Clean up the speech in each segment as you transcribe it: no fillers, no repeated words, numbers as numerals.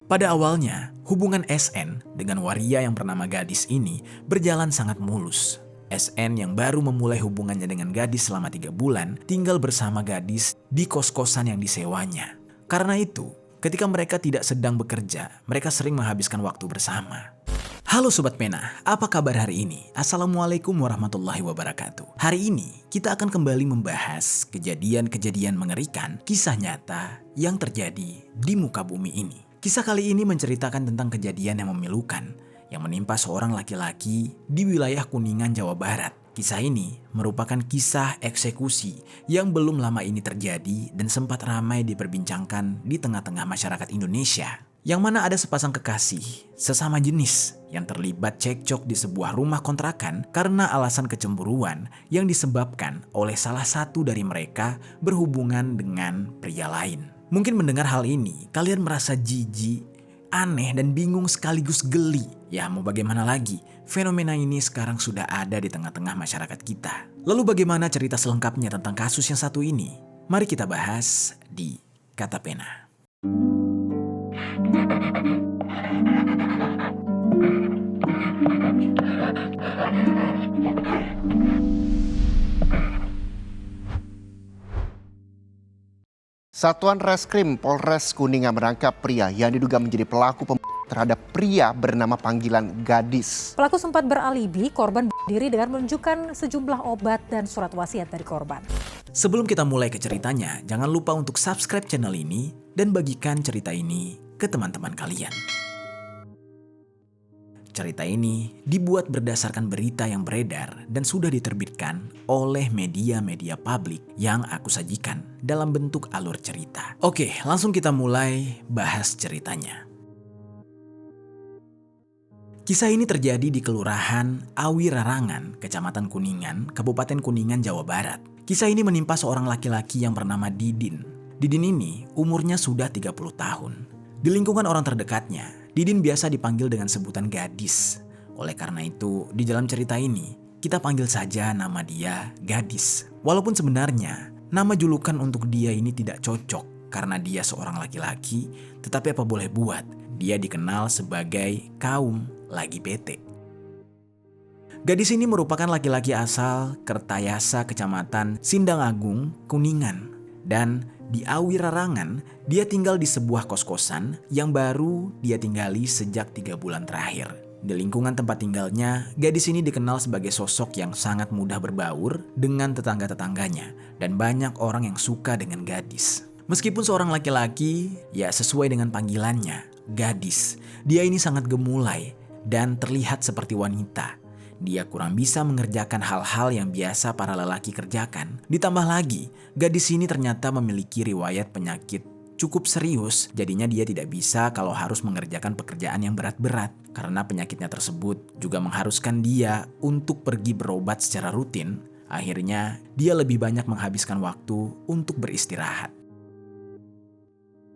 Pada awalnya, hubungan SN dengan waria yang bernama Gadis ini berjalan sangat mulus. SN yang baru memulai hubungannya dengan Gadis selama 3 bulan tinggal bersama Gadis di kos-kosan yang disewanya. Karena itu, ketika mereka tidak sedang bekerja, mereka sering menghabiskan waktu bersama. Halo Sobat Pena, apa kabar hari ini? Assalamualaikum warahmatullahi wabarakatuh. Hari ini kita akan kembali membahas kejadian-kejadian mengerikan, kisah nyata yang terjadi di muka bumi ini. Kisah kali ini menceritakan tentang kejadian yang memilukan yang menimpa seorang laki-laki di wilayah Kuningan, Jawa Barat. Kisah ini merupakan kisah eksekusi yang belum lama ini terjadi dan sempat ramai diperbincangkan di tengah-tengah masyarakat Indonesia. Yang mana ada sepasang kekasih sesama jenis yang terlibat cekcok di sebuah rumah kontrakan karena alasan kecemburuan yang disebabkan oleh salah satu dari mereka berhubungan dengan pria lain. Mungkin mendengar hal ini, kalian merasa jijik, aneh dan bingung sekaligus geli. Ya mau bagaimana lagi, fenomena ini sekarang sudah ada di tengah-tengah masyarakat kita. Lalu bagaimana cerita selengkapnya tentang kasus yang satu ini? Mari kita bahas di Kata Pena. Satuan Reskrim Polres Kuningan menangkap pria yang diduga menjadi pelaku terhadap pria bernama panggilan Gadis. Pelaku sempat beralibi, korban berdiri dengan menunjukkan sejumlah obat dan surat wasiat dari korban. Sebelum kita mulai ke ceritanya, jangan lupa untuk subscribe channel ini dan bagikan cerita ini ke teman-teman kalian. Cerita ini dibuat berdasarkan berita yang beredar dan sudah diterbitkan oleh media-media publik yang aku sajikan dalam bentuk alur cerita. Oke, langsung kita mulai bahas ceritanya. Kisah ini terjadi di Kelurahan Awi Rarangan, Kecamatan Kuningan, Kabupaten Kuningan, Jawa Barat. Kisah ini menimpa seorang laki-laki yang bernama Didin. Didin ini umurnya sudah 30 tahun. Di lingkungan orang terdekatnya, Didin biasa dipanggil dengan sebutan Gadis. Oleh karena itu, di dalam cerita ini, kita panggil saja nama dia Gadis. Walaupun sebenarnya, nama julukan untuk dia ini tidak cocok karena dia seorang laki-laki, tetapi apa boleh buat, dia dikenal sebagai kaum lagi bete. Gadis ini merupakan laki-laki asal Kertayasa, Kecamatan Sindang Agung, Kuningan. Dan di Awi Rarangan, dia tinggal di sebuah kos-kosan yang baru dia tinggali sejak 3 bulan terakhir. Di lingkungan tempat tinggalnya, gadis ini dikenal sebagai sosok yang sangat mudah berbaur dengan tetangga-tetangganya. Dan banyak orang yang suka dengan Gadis. Meskipun seorang laki-laki, ya sesuai dengan panggilannya, Gadis. Dia ini sangat gemulai dan terlihat seperti wanita. Dia kurang bisa mengerjakan hal-hal yang biasa para lelaki kerjakan. Ditambah lagi, gadis ini ternyata memiliki riwayat penyakit cukup serius. Jadinya dia tidak bisa kalau harus mengerjakan pekerjaan yang berat-berat. Karena penyakitnya tersebut juga mengharuskan dia untuk pergi berobat secara rutin. Akhirnya, dia lebih banyak menghabiskan waktu untuk beristirahat.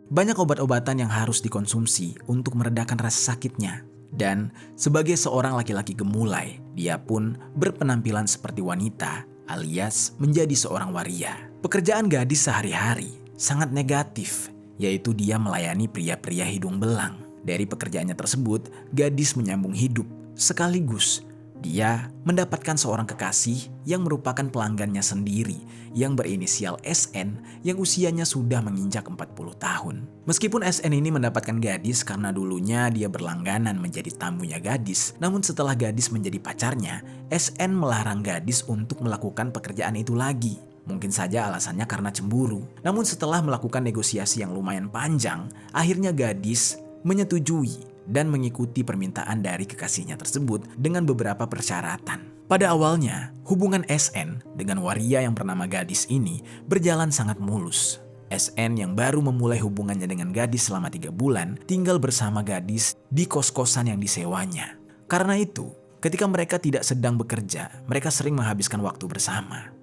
Banyak obat-obatan yang harus dikonsumsi untuk meredakan rasa sakitnya. Dan sebagai seorang laki-laki gemulai, dia pun berpenampilan seperti wanita alias menjadi seorang waria. Pekerjaan Gadis sehari-hari sangat negatif, yaitu dia melayani pria-pria hidung belang. Dari pekerjaannya tersebut, Gadis menyambung hidup sekaligus dia mendapatkan seorang kekasih yang merupakan pelanggannya sendiri yang berinisial SN yang usianya sudah menginjak 40 tahun. Meskipun SN ini mendapatkan Gadis karena dulunya dia berlangganan menjadi tamunya Gadis, namun setelah Gadis menjadi pacarnya, SN melarang Gadis untuk melakukan pekerjaan itu lagi. Mungkin saja alasannya karena cemburu. Namun setelah melakukan negosiasi yang lumayan panjang, akhirnya Gadis menyetujui dan mengikuti permintaan dari kekasihnya tersebut dengan beberapa persyaratan. Pada awalnya, hubungan SN dengan waria yang bernama Gadis ini berjalan sangat mulus. SN yang baru memulai hubungannya dengan Gadis selama 3 bulan tinggal bersama Gadis di kos-kosan yang disewanya. Karena itu, ketika mereka tidak sedang bekerja, mereka sering menghabiskan waktu bersama.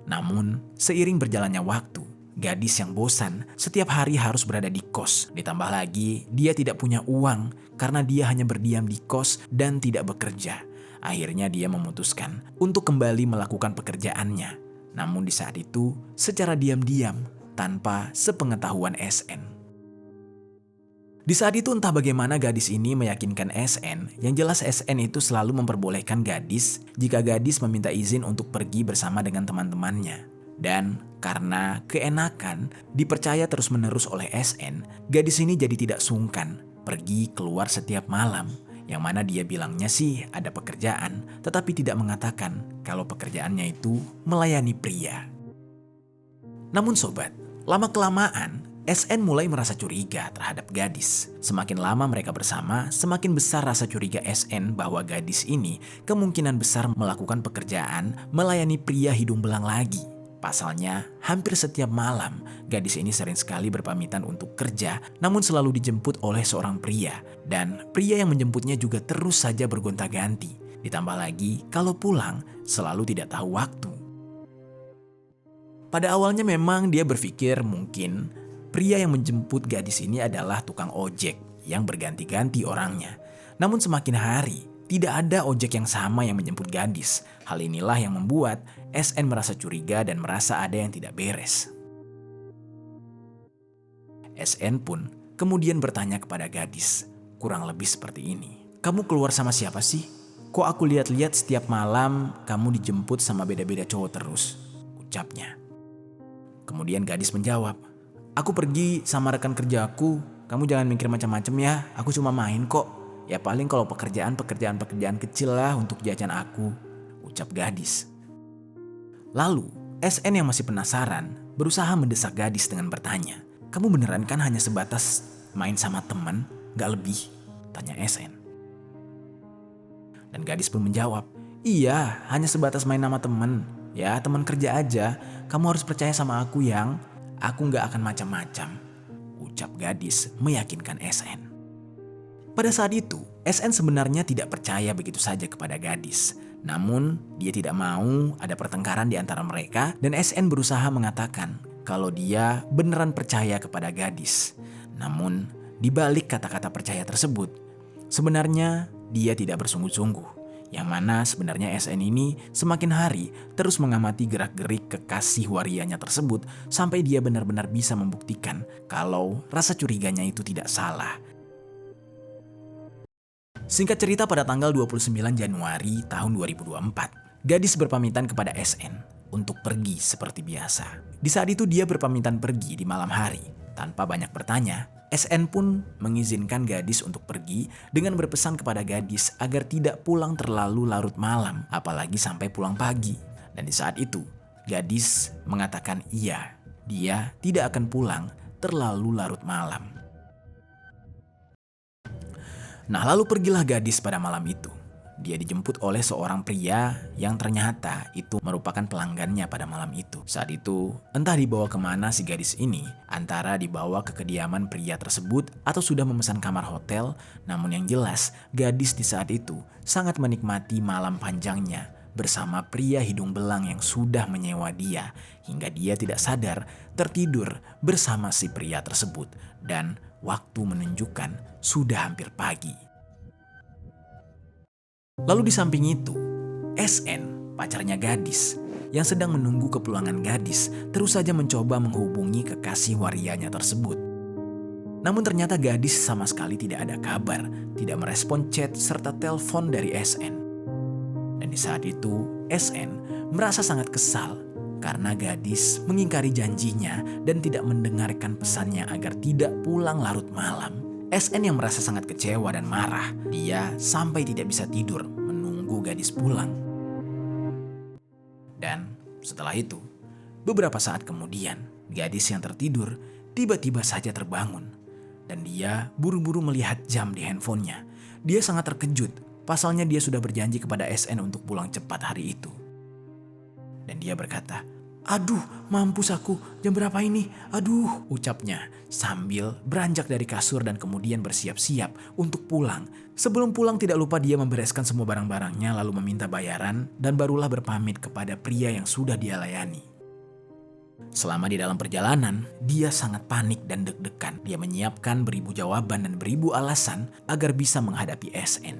Namun, seiring berjalannya waktu, Gadis yang bosan setiap hari harus berada di kos. Ditambah lagi, dia tidak punya uang karena dia hanya berdiam di kos dan tidak bekerja. Akhirnya dia memutuskan untuk kembali melakukan pekerjaannya. Namun di saat itu, secara diam-diam tanpa sepengetahuan SN. Di saat itu entah bagaimana gadis ini meyakinkan SN, yang jelas SN itu selalu memperbolehkan gadis jika gadis meminta izin untuk pergi bersama dengan teman-temannya. Dan karena keenakan dipercaya terus-menerus oleh SN, gadis ini jadi tidak sungkan pergi keluar setiap malam. Yang mana dia bilangnya sih ada pekerjaan, tetapi tidak mengatakan kalau pekerjaannya itu melayani pria. Namun sobat, lama-kelamaan SN mulai merasa curiga terhadap gadis. Semakin lama mereka bersama, semakin besar rasa curiga SN bahwa gadis ini kemungkinan besar melakukan pekerjaan melayani pria hidung belang lagi. Pasalnya, hampir setiap malam, gadis ini sering sekali berpamitan untuk kerja, namun selalu dijemput oleh seorang pria. Dan pria yang menjemputnya juga terus saja bergonta-ganti. Ditambah lagi, kalau pulang, selalu tidak tahu waktu. Pada awalnya memang dia berpikir mungkin pria yang menjemput gadis ini adalah tukang ojek yang berganti-ganti orangnya. Namun semakin hari, tidak ada ojek yang sama yang menjemput gadis. Hal inilah yang membuat SN merasa curiga dan merasa ada yang tidak beres. SN pun kemudian bertanya kepada gadis, kurang lebih seperti ini. "Kamu keluar sama siapa sih? Kok aku lihat-lihat setiap malam kamu dijemput sama beda-beda cowok terus?" ucapnya. Kemudian gadis menjawab, "Aku pergi sama rekan kerjaku, kamu jangan mikir macam-macam ya, aku cuma main kok. Ya paling kalau pekerjaan kecil lah untuk jajan aku," ucap gadis. Lalu SN yang masih penasaran berusaha mendesak gadis dengan bertanya, "Kamu beneran kan hanya sebatas main sama teman, gak lebih?" tanya SN. Dan gadis pun menjawab, "Iya, hanya sebatas main sama teman. Ya teman kerja aja, kamu harus percaya sama aku yang aku gak akan macam-macam," ucap gadis meyakinkan SN. Pada saat itu, SN sebenarnya tidak percaya begitu saja kepada gadis. Namun, dia tidak mau ada pertengkaran di antara mereka dan SN berusaha mengatakan kalau dia beneran percaya kepada gadis. Namun, di balik kata-kata percaya tersebut, sebenarnya dia tidak bersungguh-sungguh. Yang mana sebenarnya SN ini semakin hari terus mengamati gerak-gerik kekasih warianya tersebut sampai dia benar-benar bisa membuktikan kalau rasa curiganya itu tidak salah. Singkat cerita, pada tanggal 29 Januari tahun 2024, gadis berpamitan kepada SN untuk pergi seperti biasa. Di saat itu dia berpamitan pergi di malam hari. Tanpa banyak bertanya, SN pun mengizinkan gadis untuk pergi dengan berpesan kepada gadis agar tidak pulang terlalu larut malam, apalagi sampai pulang pagi. Dan di saat itu, gadis mengatakan iya, dia tidak akan pulang terlalu larut malam. Nah, lalu pergilah gadis pada malam itu. Dia dijemput oleh seorang pria yang ternyata itu merupakan pelanggannya pada malam itu. Saat itu, entah dibawa kemana si gadis ini, antara dibawa ke kediaman pria tersebut atau sudah memesan kamar hotel. Namun yang jelas, gadis di saat itu sangat menikmati malam panjangnya bersama pria hidung belang yang sudah menyewa dia, hingga dia tidak sadar tertidur bersama si pria tersebut. Dan waktu menunjukkan sudah hampir pagi. Lalu di samping itu, SN, pacarnya gadis, yang sedang menunggu kepulangan gadis, terus saja mencoba menghubungi kekasih warianya tersebut. Namun ternyata gadis sama sekali tidak ada kabar, tidak merespon chat serta telepon dari SN. Dan di saat itu, SN merasa sangat kesal karena gadis mengingkari janjinya dan tidak mendengarkan pesannya agar tidak pulang larut malam. SN yang merasa sangat kecewa dan marah, dia sampai tidak bisa tidur menunggu gadis pulang. Dan setelah itu, beberapa saat kemudian, gadis yang tertidur tiba-tiba saja terbangun. Dan dia buru-buru melihat jam di handphonenya. Dia sangat terkejut, pasalnya dia sudah berjanji kepada SN untuk pulang cepat hari itu. Dan dia berkata, "Aduh, mampus aku, jam berapa ini? Aduh," ucapnya sambil beranjak dari kasur dan kemudian bersiap-siap untuk pulang. Sebelum pulang tidak lupa dia membereskan semua barang-barangnya lalu meminta bayaran dan barulah berpamit kepada pria yang sudah dia layani. Selama di dalam perjalanan, dia sangat panik dan deg-degan. Dia menyiapkan beribu jawaban dan beribu alasan agar bisa menghadapi SN.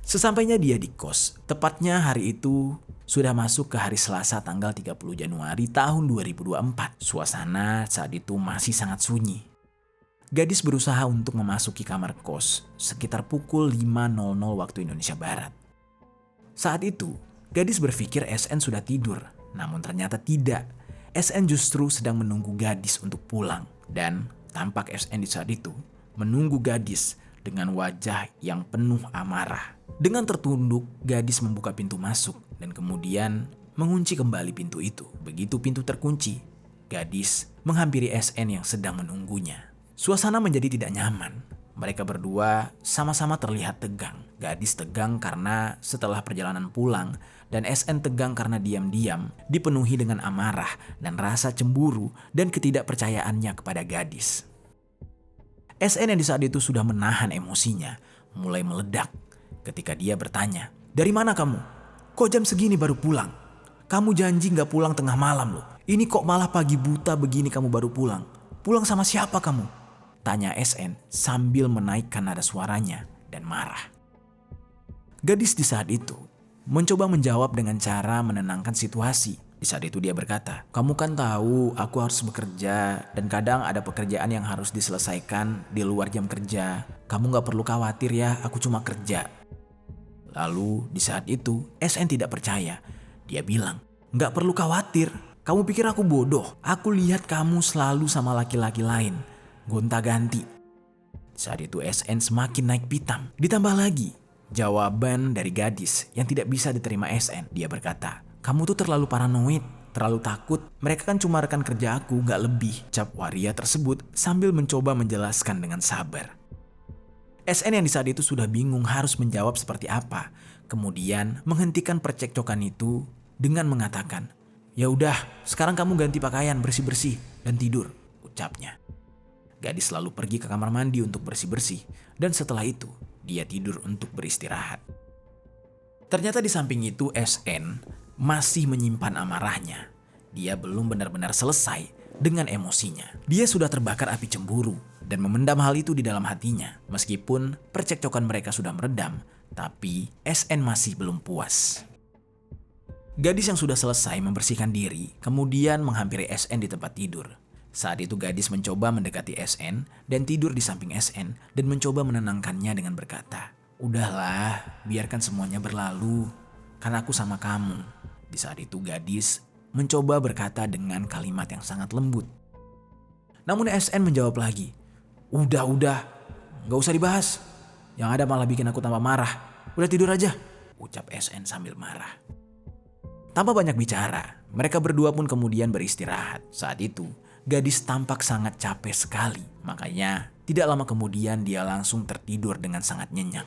Sesampainya dia di kos, tepatnya hari itu sudah masuk ke hari Selasa tanggal 30 Januari tahun 2024. Suasana saat itu masih sangat sunyi. Gadis berusaha untuk memasuki kamar kos sekitar pukul 5.00 waktu Indonesia Barat. Saat itu, gadis berpikir SN sudah tidur, namun ternyata tidak. SN justru sedang menunggu gadis untuk pulang dan tampak SN di saat itu menunggu gadis dengan wajah yang penuh amarah. Dengan tertunduk, gadis membuka pintu masuk dan kemudian mengunci kembali pintu itu. Begitu pintu terkunci, gadis menghampiri SN yang sedang menunggunya. Suasana menjadi tidak nyaman. Mereka berdua sama-sama terlihat tegang. Gadis tegang karena setelah perjalanan pulang, dan SN tegang karena diam-diam dipenuhi dengan amarah dan rasa cemburu dan ketidakpercayaannya kepada gadis. SN yang di saat itu sudah menahan emosinya mulai meledak ketika dia bertanya, "Dari mana kamu? Kok jam segini baru pulang? Kamu janji gak pulang tengah malam loh. Ini kok malah pagi buta begini kamu baru pulang? Pulang sama siapa kamu?" Tanya SN sambil menaikkan nada suaranya dan marah. Gadis di saat itu mencoba menjawab dengan cara menenangkan situasi. Di saat itu dia berkata, "Kamu kan tahu aku harus bekerja dan kadang ada pekerjaan yang harus diselesaikan di luar jam kerja. Kamu gak perlu khawatir ya, aku cuma kerja." Lalu di saat itu SN tidak percaya. Dia bilang, "Gak perlu khawatir. Kamu pikir aku bodoh? Aku lihat kamu selalu sama laki-laki lain. Gonta-ganti." Saat itu SN semakin naik pitam. Ditambah lagi jawaban dari gadis yang tidak bisa diterima SN. Dia berkata, "Kamu tuh terlalu paranoid, terlalu takut. Mereka kan cuma rekan kerja aku, gak lebih." Ucap waria tersebut sambil mencoba menjelaskan dengan sabar. SN yang di saat itu sudah bingung harus menjawab seperti apa. Kemudian menghentikan percekcokan itu dengan mengatakan, "Ya udah, sekarang kamu ganti pakaian, bersih-bersih dan tidur," ucapnya. Gadis lalu pergi ke kamar mandi untuk bersih-bersih dan setelah itu dia tidur untuk beristirahat. Ternyata di samping itu SN masih menyimpan amarahnya. Dia belum benar-benar selesai dengan emosinya. Dia sudah terbakar api cemburu dan memendam hal itu di dalam hatinya. Meskipun percekcokan mereka sudah meredam, tapi SN masih belum puas. Gadis yang sudah selesai membersihkan diri kemudian menghampiri SN di tempat tidur. Saat itu gadis mencoba mendekati SN dan tidur di samping SN dan mencoba menenangkannya dengan berkata, "Udahlah, biarkan semuanya berlalu, kan aku sama kamu." Di saat itu gadis mencoba berkata dengan kalimat yang sangat lembut. Namun SN menjawab lagi, Udah, gak usah dibahas. Yang ada malah bikin aku tambah marah. Udah tidur aja," ucap SN sambil marah. Tanpa banyak bicara, mereka berdua pun kemudian beristirahat. Saat itu, gadis tampak sangat capek sekali. Makanya, tidak lama kemudian dia langsung tertidur dengan sangat nyenyak.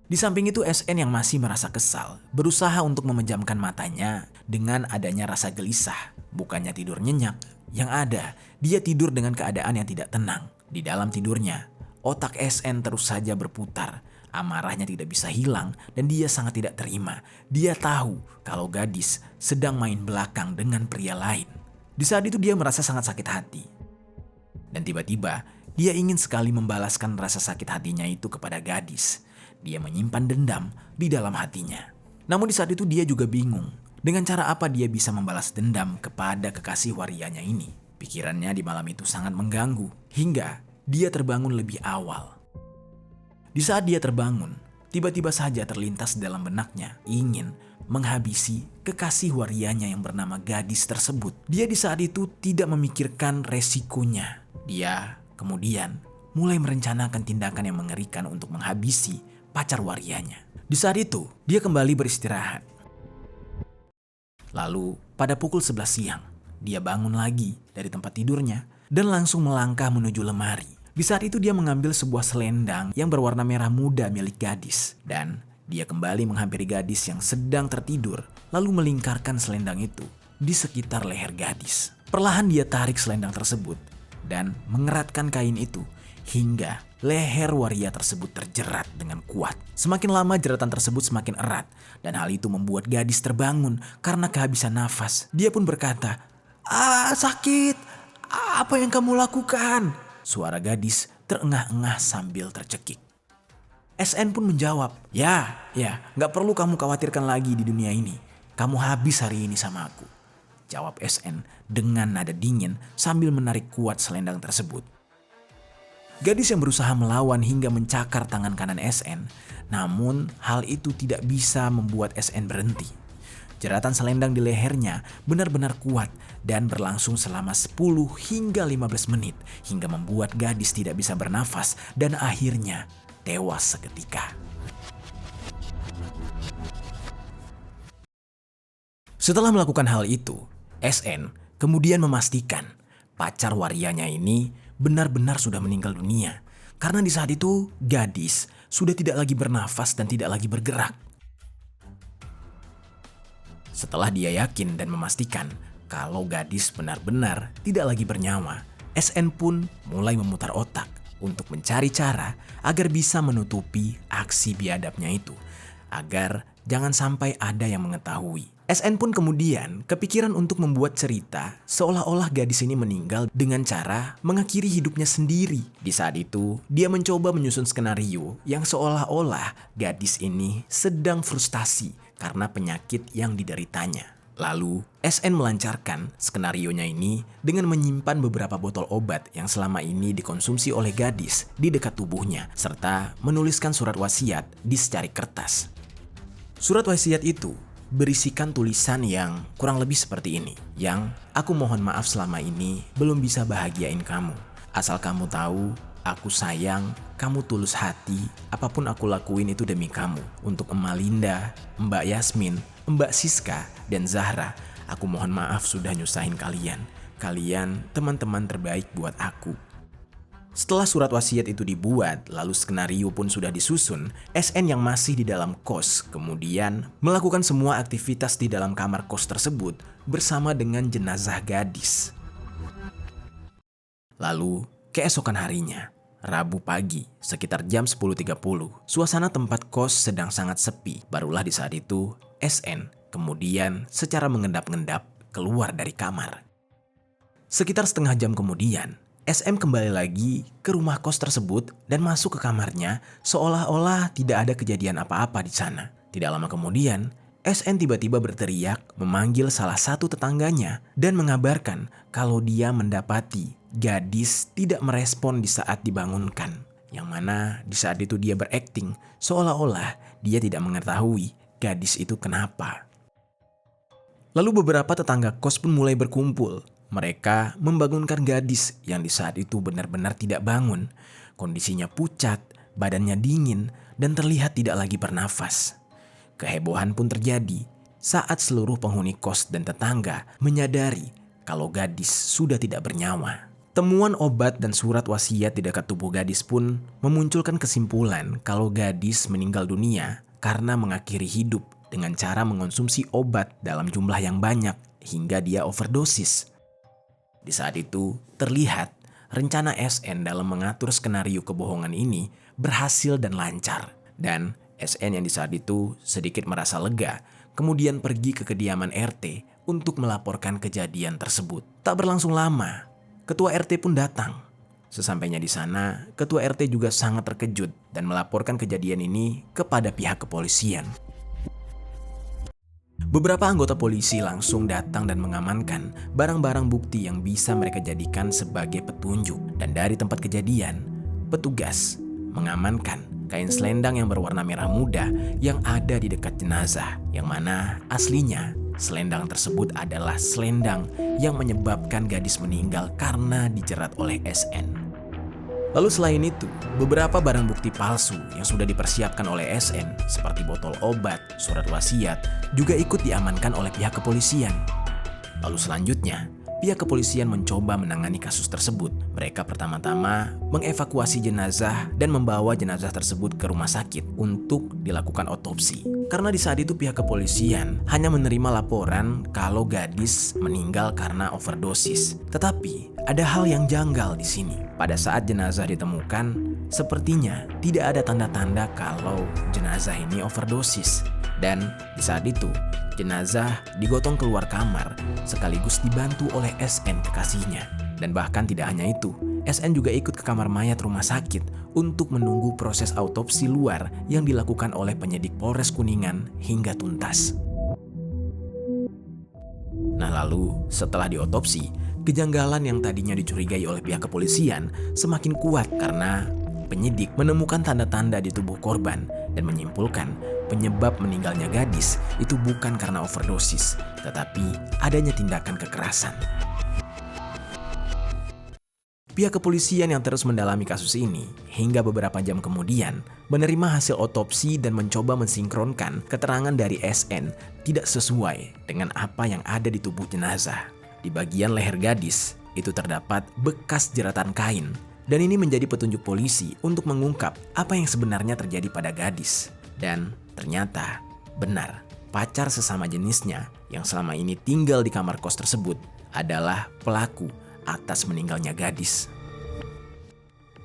Di samping itu SN yang masih merasa kesal, berusaha untuk memejamkan matanya dengan adanya rasa gelisah. Bukannya tidur nyenyak, yang ada dia tidur dengan keadaan yang tidak tenang. Di dalam tidurnya, otak SN terus saja berputar. Amarahnya tidak bisa hilang dan dia sangat tidak terima. Dia tahu kalau gadis sedang main belakang dengan pria lain. Di saat itu dia merasa sangat sakit hati. Dan tiba-tiba dia ingin sekali membalaskan rasa sakit hatinya itu kepada gadis. Dia menyimpan dendam di dalam hatinya. Namun di saat itu dia juga bingung dengan cara apa dia bisa membalas dendam kepada kekasih warianya ini. Pikirannya di malam itu sangat mengganggu hingga dia terbangun lebih awal. Di saat dia terbangun, tiba-tiba saja terlintas dalam benaknya ingin menghabisi kekasih warianya yang bernama gadis tersebut. Dia di saat itu tidak memikirkan resikonya. Dia kemudian mulai merencanakan tindakan yang mengerikan untuk menghabisi pacar warianya. Di saat itu, dia kembali beristirahat. Lalu, pada pukul 11 siang, dia bangun lagi dari tempat tidurnya dan langsung melangkah menuju lemari. Di saat itu dia mengambil sebuah selendang yang berwarna merah muda milik gadis. Dan dia kembali menghampiri gadis yang sedang tertidur, lalu melingkarkan selendang itu di sekitar leher gadis. Perlahan dia tarik selendang tersebut dan mengeratkan kain itu hingga leher waria tersebut terjerat dengan kuat. Semakin lama jeratan tersebut semakin erat dan hal itu membuat gadis terbangun karena kehabisan nafas. Dia pun berkata, Sakit, apa yang kamu lakukan?" Suara gadis terengah-engah sambil tercekik. SN pun menjawab, Ya, gak perlu kamu khawatirkan lagi di dunia ini. Kamu habis hari ini sama aku," jawab SN dengan nada dingin sambil menarik kuat selendang tersebut. Gadis yang berusaha melawan hingga mencakar tangan kanan SN, namun hal itu tidak bisa membuat SN berhenti. Jeratan selendang di lehernya benar-benar kuat dan berlangsung selama 10 hingga 15 menit hingga membuat gadis tidak bisa bernafas dan akhirnya tewas seketika. Setelah melakukan hal itu, SN kemudian memastikan pacar warianya ini benar-benar sudah meninggal dunia. Karena di saat itu gadis sudah tidak lagi bernafas dan tidak lagi bergerak. Setelah dia yakin dan memastikan kalau gadis benar-benar tidak lagi bernyawa, SN pun mulai memutar otak untuk mencari cara agar bisa menutupi aksi biadabnya itu, agar jangan sampai ada yang mengetahui. SN pun kemudian kepikiran untuk membuat cerita seolah-olah gadis ini meninggal dengan cara mengakhiri hidupnya sendiri. Di saat itu, dia mencoba menyusun skenario yang seolah-olah gadis ini sedang frustasi karena penyakit yang dideritanya. Lalu, SN melancarkan skenarionya ini dengan menyimpan beberapa botol obat yang selama ini dikonsumsi oleh gadis di dekat tubuhnya, serta menuliskan surat wasiat di secari kertas. Surat wasiat itu berisikan tulisan yang kurang lebih seperti ini, yang aku mohon maaf selama ini belum bisa bahagiain kamu. Asal kamu tahu, aku sayang, kamu tulus hati, apapun aku lakuin itu demi kamu. Untuk Emak Linda, Mbak Yasmin, Mbak Siska, dan Zahra, aku mohon maaf sudah nyusahin kalian. Kalian teman-teman terbaik buat aku. Setelah surat wasiat itu dibuat, lalu skenario pun sudah disusun, SN yang masih di dalam kos kemudian melakukan semua aktivitas di dalam kamar kos tersebut bersama dengan jenazah gadis. Lalu, keesokan harinya, Rabu pagi, sekitar jam 10.30, suasana tempat kos sedang sangat sepi. Barulah di saat itu, SN kemudian secara mengendap-endap keluar dari kamar. Sekitar setengah jam kemudian, SM kembali lagi ke rumah kos tersebut dan masuk ke kamarnya seolah-olah tidak ada kejadian apa-apa di sana. Tidak lama kemudian, SN tiba-tiba berteriak memanggil salah satu tetangganya dan mengabarkan kalau dia mendapati gadis tidak merespon di saat dibangunkan. Yang mana di saat itu dia berakting seolah-olah dia tidak mengetahui gadis itu kenapa. Lalu beberapa tetangga kos pun mulai berkumpul. Mereka membangunkan gadis yang di saat itu benar-benar tidak bangun. Kondisinya pucat, badannya dingin, dan terlihat tidak lagi bernafas. Kehebohan pun terjadi saat seluruh penghuni kos dan tetangga menyadari kalau gadis sudah tidak bernyawa. Temuan obat dan surat wasiat di dekat tubuh gadis pun memunculkan kesimpulan kalau gadis meninggal dunia karena mengakhiri hidup dengan cara mengonsumsi obat dalam jumlah yang banyak hingga dia overdosis. Di saat itu, terlihat rencana SN dalam mengatur skenario kebohongan ini berhasil dan lancar. Dan SN yang di saat itu sedikit merasa lega, kemudian pergi ke kediaman RT untuk melaporkan kejadian tersebut. Tak berlangsung lama, Ketua RT pun datang. Sesampainya di sana, Ketua RT juga sangat terkejut dan melaporkan kejadian ini kepada pihak kepolisian. Beberapa anggota polisi langsung datang dan mengamankan barang-barang bukti yang bisa mereka jadikan sebagai petunjuk. Dan dari tempat kejadian, petugas mengamankan kain selendang yang berwarna merah muda yang ada di dekat jenazah. Yang mana aslinya selendang tersebut adalah selendang yang menyebabkan gadis meninggal karena dijerat oleh SN. Lalu selain itu, beberapa barang bukti palsu yang sudah dipersiapkan oleh SN seperti botol obat, surat wasiat juga ikut diamankan oleh pihak kepolisian. Lalu selanjutnya, pihak kepolisian mencoba menangani kasus tersebut. Mereka pertama-tama mengevakuasi jenazah dan membawa jenazah tersebut ke rumah sakit untuk dilakukan otopsi. Karena di saat itu pihak kepolisian hanya menerima laporan kalau gadis meninggal karena overdosis. Tetapi ada hal yang janggal di sini. Pada saat jenazah ditemukan, sepertinya tidak ada tanda-tanda kalau jenazah ini overdosis. Dan di saat itu, jenazah digotong keluar kamar sekaligus dibantu oleh SN kekasihnya. Dan bahkan tidak hanya itu, SN juga ikut ke kamar mayat rumah sakit untuk menunggu proses autopsi luar yang dilakukan oleh penyidik Polres Kuningan hingga tuntas. Nah lalu setelah diotopsi, Kejanggalan yang tadinya dicurigai oleh pihak kepolisian semakin kuat karena penyidik menemukan tanda-tanda di tubuh korban dan menyimpulkan penyebab meninggalnya gadis itu bukan karena overdosis, tetapi adanya tindakan kekerasan. Pihak kepolisian yang terus mendalami kasus ini hingga beberapa jam kemudian menerima hasil otopsi dan mencoba mensinkronkan keterangan dari SN tidak sesuai dengan apa yang ada di tubuh jenazah. Di bagian leher gadis itu terdapat bekas jeratan kain dan ini menjadi petunjuk polisi untuk mengungkap apa yang sebenarnya terjadi pada gadis. Dan ternyata benar, pacar sesama jenisnya yang selama ini tinggal di kamar kos tersebut adalah pelaku atas meninggalnya gadis.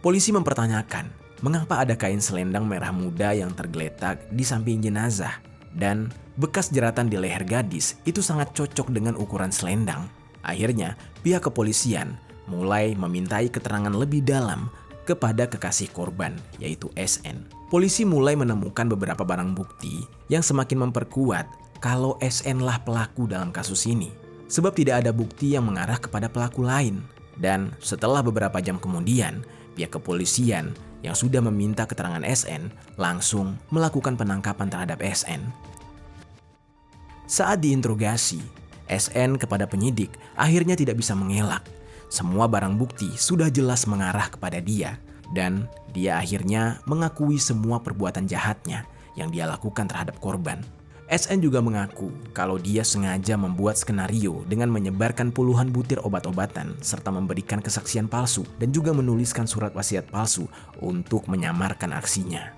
Polisi mempertanyakan mengapa ada kain selendang merah muda yang tergeletak di samping jenazah dan bekas jeratan di leher gadis itu sangat cocok dengan ukuran selendang. Akhirnya pihak kepolisian mulai memintai keterangan lebih dalam kepada kekasih korban yaitu SN. Polisi mulai menemukan beberapa barang bukti yang semakin memperkuat kalau SN lah pelaku dalam kasus ini. Sebab tidak ada bukti yang mengarah kepada pelaku lain. Dan setelah beberapa jam kemudian, pihak kepolisian yang sudah meminta keterangan SN langsung melakukan penangkapan terhadap SN. Saat diinterogasi, SN kepada penyidik akhirnya tidak bisa mengelak. Semua barang bukti sudah jelas mengarah kepada dia. Dan dia akhirnya mengakui semua perbuatan jahatnya yang dia lakukan terhadap korban. SN juga mengaku kalau dia sengaja membuat skenario dengan menyebarkan puluhan butir obat-obatan serta memberikan kesaksian palsu dan juga menuliskan surat wasiat palsu untuk menyamarkan aksinya.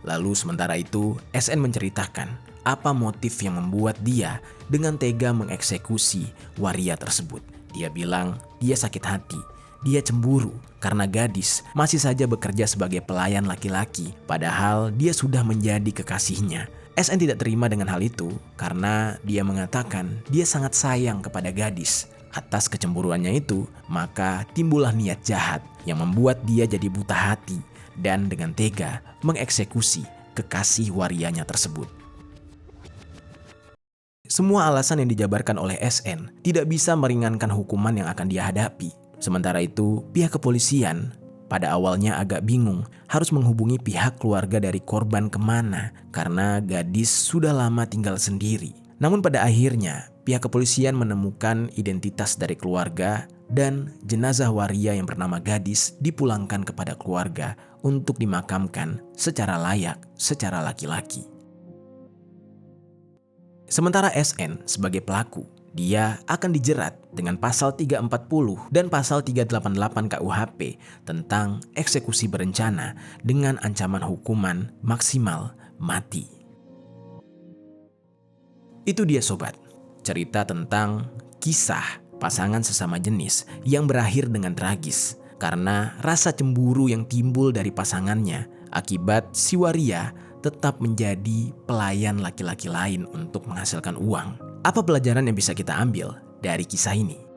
Lalu sementara itu, SN menceritakan apa motif yang membuat dia dengan tega mengeksekusi waria tersebut. Dia bilang dia sakit hati, dia cemburu karena gadis masih saja bekerja sebagai pelayan laki-laki padahal dia sudah menjadi kekasihnya. SN tidak terima dengan hal itu karena dia mengatakan dia sangat sayang kepada gadis. Atas kecemburuannya itu, maka timbullah niat jahat yang membuat dia jadi buta hati dan dengan tega mengeksekusi kekasih warianya tersebut. Semua alasan yang dijabarkan oleh SN tidak bisa meringankan hukuman yang akan dia hadapi. Sementara itu, pihak kepolisian pada awalnya agak bingung harus menghubungi pihak keluarga dari korban kemana karena gadis sudah lama tinggal sendiri. Namun pada akhirnya, pihak kepolisian menemukan identitas dari keluarga dan jenazah waria yang bernama gadis dipulangkan kepada keluarga untuk dimakamkan secara layak, secara laki-laki. Sementara SN sebagai pelaku, dia akan dijerat dengan pasal 340 dan pasal 388 KUHP tentang eksekusi berencana dengan ancaman hukuman maksimal mati. Itu dia sobat, cerita tentang kisah pasangan sesama jenis yang berakhir dengan tragis karena rasa cemburu yang timbul dari pasangannya akibat si waria tetap menjadi pelayan laki-laki lain untuk menghasilkan uang. Apa pelajaran yang bisa kita ambil dari kisah ini?